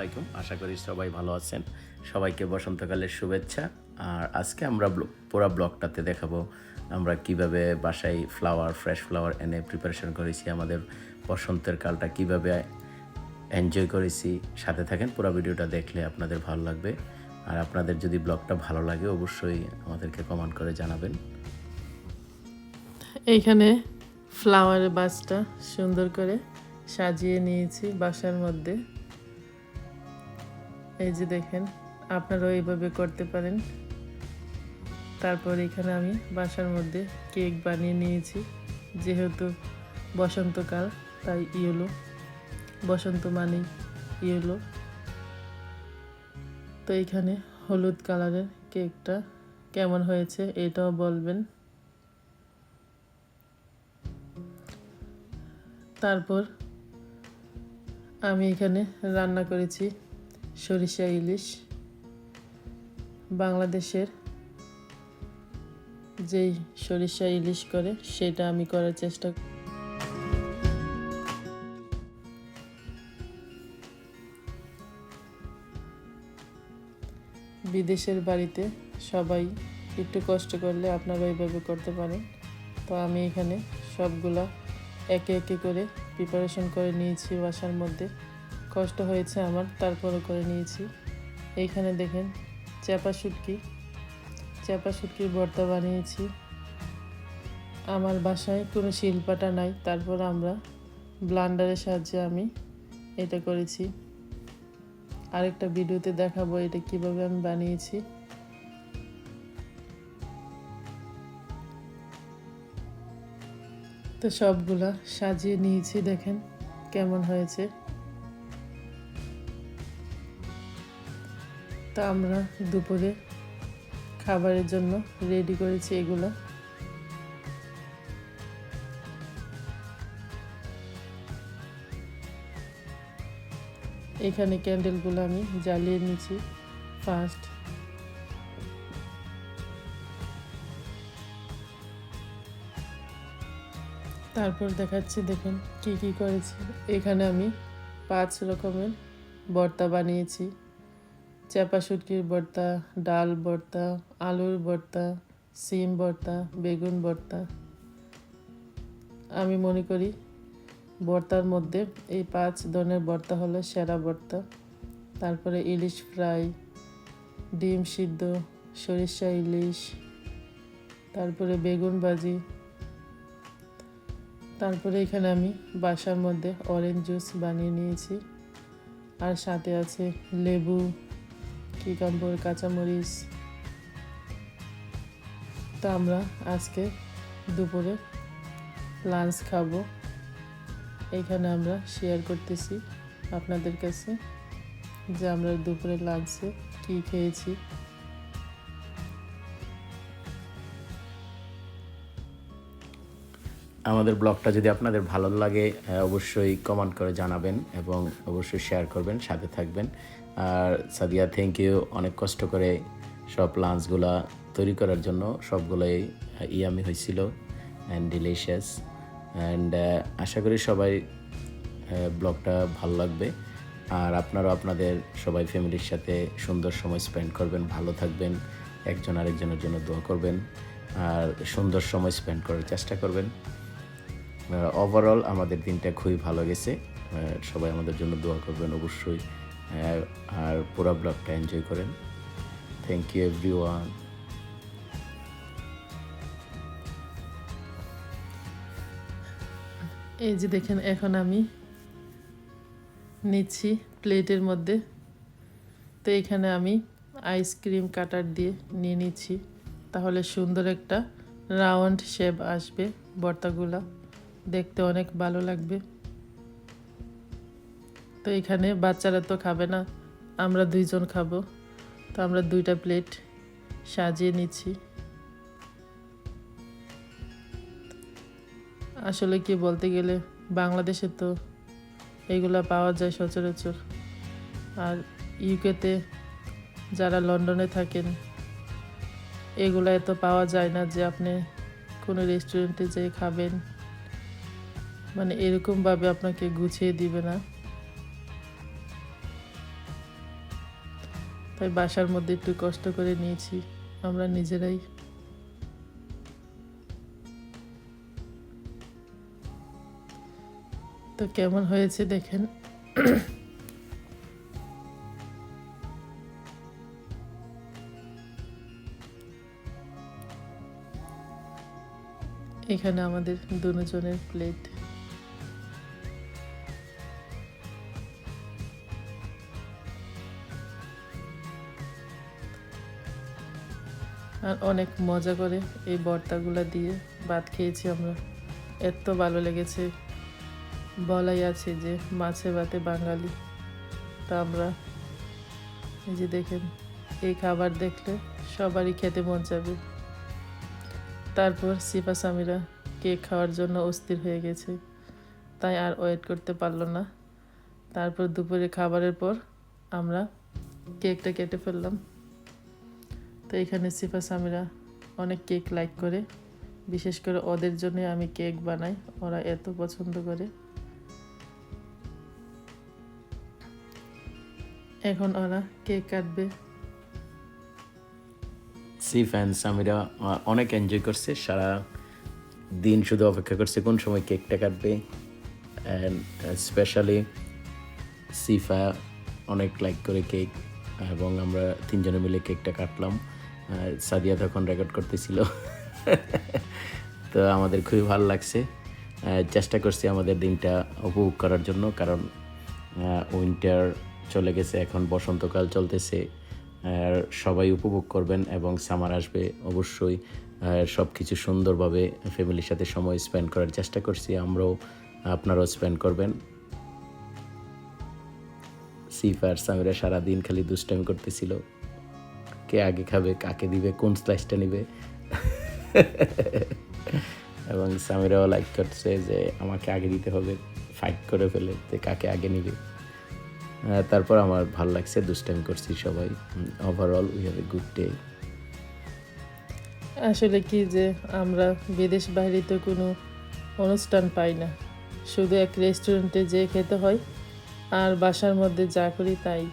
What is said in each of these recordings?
আলাইকুম। আশা করি সবাই ভালো আছেন। সবাইকে বসন্তকালের শুভেচ্ছা। আর আজকে আমরা পুরা ব্লগটাতে দেখাবো আমরা কিভাবে বাসায় ফ্রেশ ফ্লাওয়ার এনে প্রিপারেশন করেছি, আমাদের বসন্তের কালটা কিভাবে এনজয় করেছি। সাথে থাকেন, পুরো ভিডিওটা দেখলে আপনাদের ভালো লাগবে। আর আপনাদের যদি ব্লগটা ভালো লাগে অবশ্যই আমাদেরকে কমেন্ট করে জানাবেন। এইখানে ফ্লাওয়ারের বাসটা সুন্দর করে সাজিয়ে নিয়েছি বাসার মধ্যে। এই যে দেখেন, আপনারাও এইভাবে করতে পারেন। তারপর এখানে আমি বাসার মধ্যে কেক বানিয়ে নিয়েছি, যেহেতু বসন্তকাল তাই ইয়েলো, বসন্ত মানে ইয়েলো। তো এখানে হলুদ কালারের কেকটা কেমন হয়েছে এটাও বলবেন। তারপর আমি এখানে রান্না করেছি সরিষা ইলিশ। বাংলাদেশের যেই সরিষা ইলিশ করে সেটা আমি করার চেষ্টা করি। বিদেশের বাড়িতে সবাই একটু কষ্ট করলে আপনারা এইভাবে করতে পারেন। তো আমি এখানে সবগুলা একে একে করে প্রিপারেশন করে নিয়েছি বাসার মধ্যে। কষ্ট হয়েছে আমার, তারপরে করে নিয়েছি। এইখানে দেখেন চাপা শুটকির ভর্তা বানিয়েছি। আমার বাসায় কোনো শিলপাটা নাই, তারপর আমরা ব্লান্ডারের সাহায্যে আমি এটা করেছি। আরেকটা ভিডিওতে দেখাবো এটা কিভাবে আমি বানিয়েছি। তো সবগুলা সাজিয়ে নিয়েছি, দেখেন কেমন হয়েছে। তা আমরা দুপুরে খাবারের জন্য রেডি করেছি এগুলো। এখানে ক্যান্ডেলগুলো আমি জ্বালিয়ে নিয়েছি ফার্স্ট। তারপর দেখাচ্ছি, দেখুন কি কি করেছি। এখানে আমি 5 রকমের ভর্তা বানিয়েছি। চাপা শুটকির ভর্তা, ডাল ভর্তা, আলুর ভর্তা, সিম ভর্তা, বেগুন ভর্তা। আমি মনে করি ভর্তার মধ্যে এই 5 ধরনের ভর্তা হলো সেরা ভর্তা। তারপরে ইলিশ ফ্রাই, ডিম সিদ্ধ, সরিষা ইলিশ, তারপরে বেগুন ভাজি। তারপরে এখানে আমি বাসার মধ্যে অরেঞ্জ জুস বানিয়ে নিয়েছি। আর সাথে আছে লেবু, কিউকাম্বার, কাঁচামরিচ। তো আমরা আজকে দুপুরে লাঞ্চ খাবো। এখানে আমরা শেয়ার করতেছি আপনাদের কাছে যে আমরা দুপুরে লাঞ্চে কী খেয়েছি। আমাদের ব্লগটা যদি আপনাদের ভালো লাগে অবশ্যই কমেন্ট করে জানাবেন এবং অবশ্যই শেয়ার করবেন, সাথে থাকবেন। আর সাদিয়া, থ্যাংক ইউ, অনেক কষ্ট করে সব লাঞ্চগুলা তৈরি করার জন্য। সবগুলোই ইয়ামি হয়েছিল অ্যান্ড ডিলিশিয়াস। অ্যান্ড আশা করি সবাই ব্লগটা ভালো লাগবে। আর আপনারাও আপনাদের সবাই ফ্যামিলির সাথে সুন্দর সময় স্পেন্ড করবেন, ভালো থাকবেন, একজন আরেকজনের জন্য দোয়া করবেন আর সুন্দর সময় স্পেন্ড করার চেষ্টা করবেন। ওভারঅল আমাদের দিনটা খুবই ভালো গেছে। সবাই আমাদের জন্য দোয়া করবেন অবশ্যই। আর পুরো ব্লগটা এনজয় করেন। Thank you everyone. এই যে দেখেন, এখন আমি নিচ্ছি প্লেটের মধ্যে। তো এখানে আমি আইসক্রিম কাটার দিয়ে নিয়ে নিচ্ছি, তাহলে সুন্দর একটা রাউন্ড শেপ আসবে। ভর্তাগুলা দেখতে অনেক ভালো লাগবে। তো এখানে বাচ্চারা তো খাবে না, আমরা 2 জন খাবো। তো আমরা 2টা প্লেট সাজিয়ে নিচ্ছি। আসলে কি বলতে গেলে বাংলাদেশে তো এইগুলা পাওয়া যায় সচরাচর, আর ইউকেতে যারা লন্ডনে থাকেন এগুলা এত পাওয়া যায় না যে আপনি কোনো রেস্টুরেন্টে যেয়ে খাবেন, মানে এরকমভাবে আপনাকে গুছিয়ে দিবে না। তাই বাসার মধ্যে একটু কষ্ট করে নিয়েছি আমরা নিজেরাই। তো কেমন হয়েছে দেখেন। এখানে আমাদের দুজনের প্লেট। আর অনেক মজা করে এই ভর্তাগুলা দিয়ে ভাত খেয়েছি আমরা, এত ভালো লেগেছে। বলাই আছে যে মাছে ভাতে বাঙালি। তা আমরা এই যে দেখেন, এই খাবার দেখলে সবারই খেতে মন যাবে। তারপর সিফা সামিরা কেক খাওয়ার জন্য অস্থির হয়ে গেছে, তাই আর ওয়েট করতে পারলো না। তারপর দুপুরে খাবারের পর আমরা কেকটা কেটে ফেললাম। তো এখানে সিফা সামিরা অনেক কেক লাইক করে, বিশেষ করে ওদের জন্য আমি কেক বানাই, ওরা এত পছন্দ করে। এখন ওরা কেক কাটবে। সিফ অ্যান্ড সামিরা অনেক এনজয় করছে, সারা দিন শুধু অপেক্ষা করছে কোন সময় কেকটা কাটবে। অ্যান্ড স্পেশালি সিফা অনেক লাইক করে কেক, এবং আমরা তিনজনে মিলে কেকটা কাটলাম। সাদিয়া তখন রেকর্ড করতেছিল। তো আমাদের খুবই ভালো লাগছে। চেষ্টা করছি আমাদের দিনটা উপভোগ করার জন্য, কারণ উইন্টার চলে গেছে, এখন বসন্তকাল চলতেছে। আর সবাই উপভোগ করবেন এবং সামার আসবে অবশ্যই সব কিছু সুন্দরভাবে ফ্যামিলির সাথে সময় স্পেন্ড করার চেষ্টা করছি আমরাও, আপনারাও স্পেন্ড করবেন। সিফ আর সামিরা সারাদিন খালি দুষ্টামি করতেছিল, কে আগে খাবে, কাকে দিবে, কোন স্লাইসটা নিবে। এবং সামিরাও লাইক করছে যে আমাকে আগে দিতে হবে, ফাইট করে ফেলে যে কাকে আগে নিবে। তারপর আমার ভালো লাগছে, দুষ্টামি করছি সবাই। Overall we have a good day. আসলে কি যে আমরা বিদেশ বাইরে তো কোনো অনুষ্ঠান পাই না, শুধু এক রেস্টুরেন্টে যেয়ে খেতে হয়, আর বাসার মধ্যে যা করি তাই।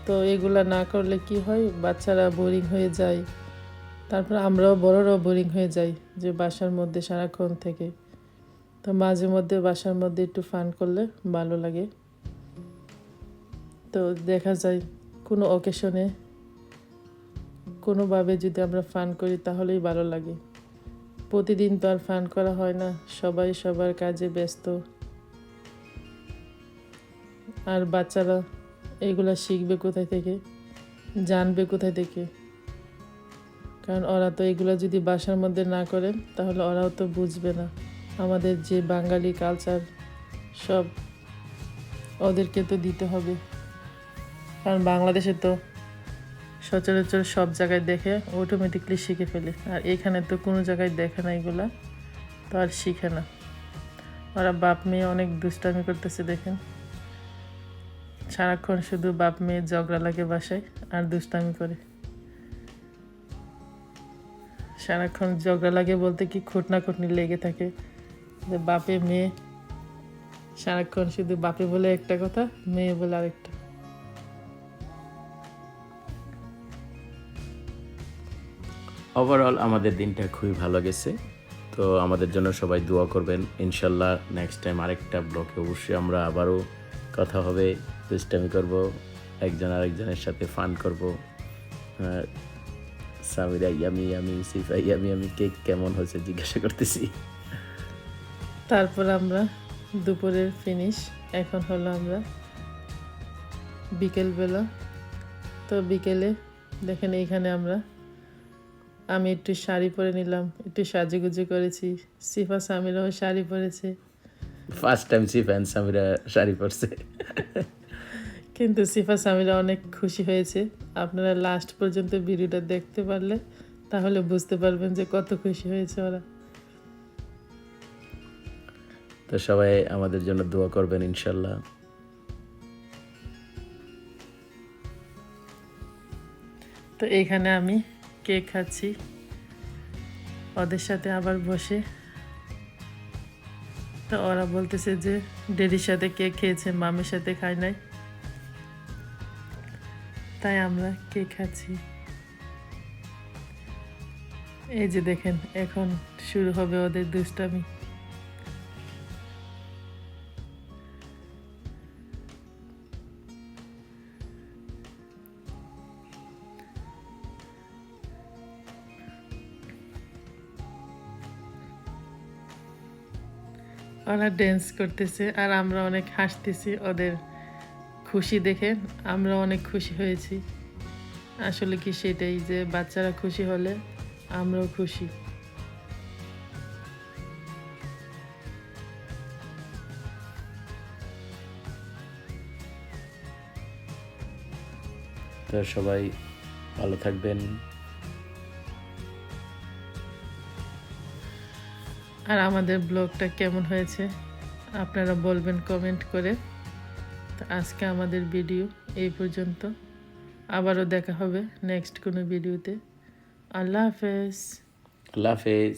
তো এগুলা না করলে কি হয়, বাচ্চারা বোরিং হয়ে যায়, তারপর আমরাও বড়রাও বোরিং হয়ে যাই যে বাসার মধ্যে সারাক্ষণ থেকে। তো মাঝে মধ্যে বাসার মধ্যে একটু ফান করলে ভালো লাগে। তো দেখা যায় কোনো অকেশনে কোনোভাবে যদি আমরা ফান করি তাহলেই ভালো লাগে। প্রতিদিন তো আর ফান করা হয় না, সবাই সবার কাজে ব্যস্ত। আর বাচ্চারা এগুলা শিখবে কোথায় থেকে, জানবে কোথায় থেকে? কারণ ওরা তো এগুলো যদি বাসার মধ্যে না করেন তাহলে ওরাও তো বুঝবে না। আমাদের যে বাঙালি কালচার সব ওদেরকে তো দিতে হবে, কারণ বাংলাদেশে তো সচরাচর সব জায়গায় দেখে অটোমেটিকলি শিখে ফেলে, আর এখানে তো কোনো জায়গায় দেখে না, এগুলা তো আর শিখে না। ওরা বাপ মেয়ে অনেক দুষ্টামি করতেছে দেখেন, সারাক্ষণ শুধু বাপ মেয়ে ঝগড়া লাগে বাসায় আর দুষ্টামি করে। সারাক্ষণ ঝগড়া লাগে বলতে কি, খুঁটনা খুঁটনি লেগে থাকে, যে বাপে মেয়ে সারাক্ষণ শুধু বাপে বলে একটা কথা, মেয়ে বলে আরেকটা। ওভারঅল আমাদের দিনটা খুবই ভালো গেছে। তো আমাদের জন্য সবাই দোয়া করবেন। ইনশাল্লাহ নেক্সট টাইম আরেকটা ব্লগে অবশ্যই আমরা আবারও কথা হবে, দুষ্টামি করব, একজন আরেকজনের সাথে ফান করব। Samira yummy yummy, Sifa yummy yummy, cake কেমন হয়েছে জিজ্ঞাসা করতেছি। তারপর আমরা দুপুরের ফিনিশ, এখন হলো আমরা বিকেলবেলা। তো বিকেলে দেখেন এইখানে আমি একটু শাড়ি পরে নিলাম, একটু সাজুগুজু করেছি। সিফা সামিরাও শাড়ি পরেছে, first time Sifa and Samira sari পরছে। কিন্তু সিফা সামিরা অনেক খুশি হয়েছে। আপনারা লাস্ট পর্যন্ত ভিডিওটা দেখতে পারলে তাহলে বুঝতে পারবেন যে কত খুশি হয়েছে ওরা। তো সবাই আমাদের জন্য দোয়া করবেন ইনশাল্লাহ। তো এইখানে আমি কেক খাচ্ছি ওদের সাথে আবার বসে। তো ওরা বলতেছে যে ড্যাডির সাথে কেক খেয়েছে, মামির সাথে খায় নাই। তাই আমরা কেক খাচ্ছি। এই যে দেখেন, এখন শুরু হবে ওদের দুষ্টামি। ওরা ড্যান্স করতেছে আর আমরা অনেক হাসতেছি ওদের খুশি দেখে। আমরা অনেক খুশি হয়েছি। আসলে কি সেটাই, যে বাচ্চারা খুশি হলে আমরাও খুশি। তো সবাই ভালো থাকবেন। আর আমাদের ব্লগটা কেমন হয়েছে আপনারা বলবেন কমেন্ট করে। তো আজকে আমাদের ভিডিও এই পর্যন্ত। আবারও দেখা হবে নেক্সট কোনো ভিডিওতে। আল্লাহ হাফেজ। আল্লাহ হাফেজ।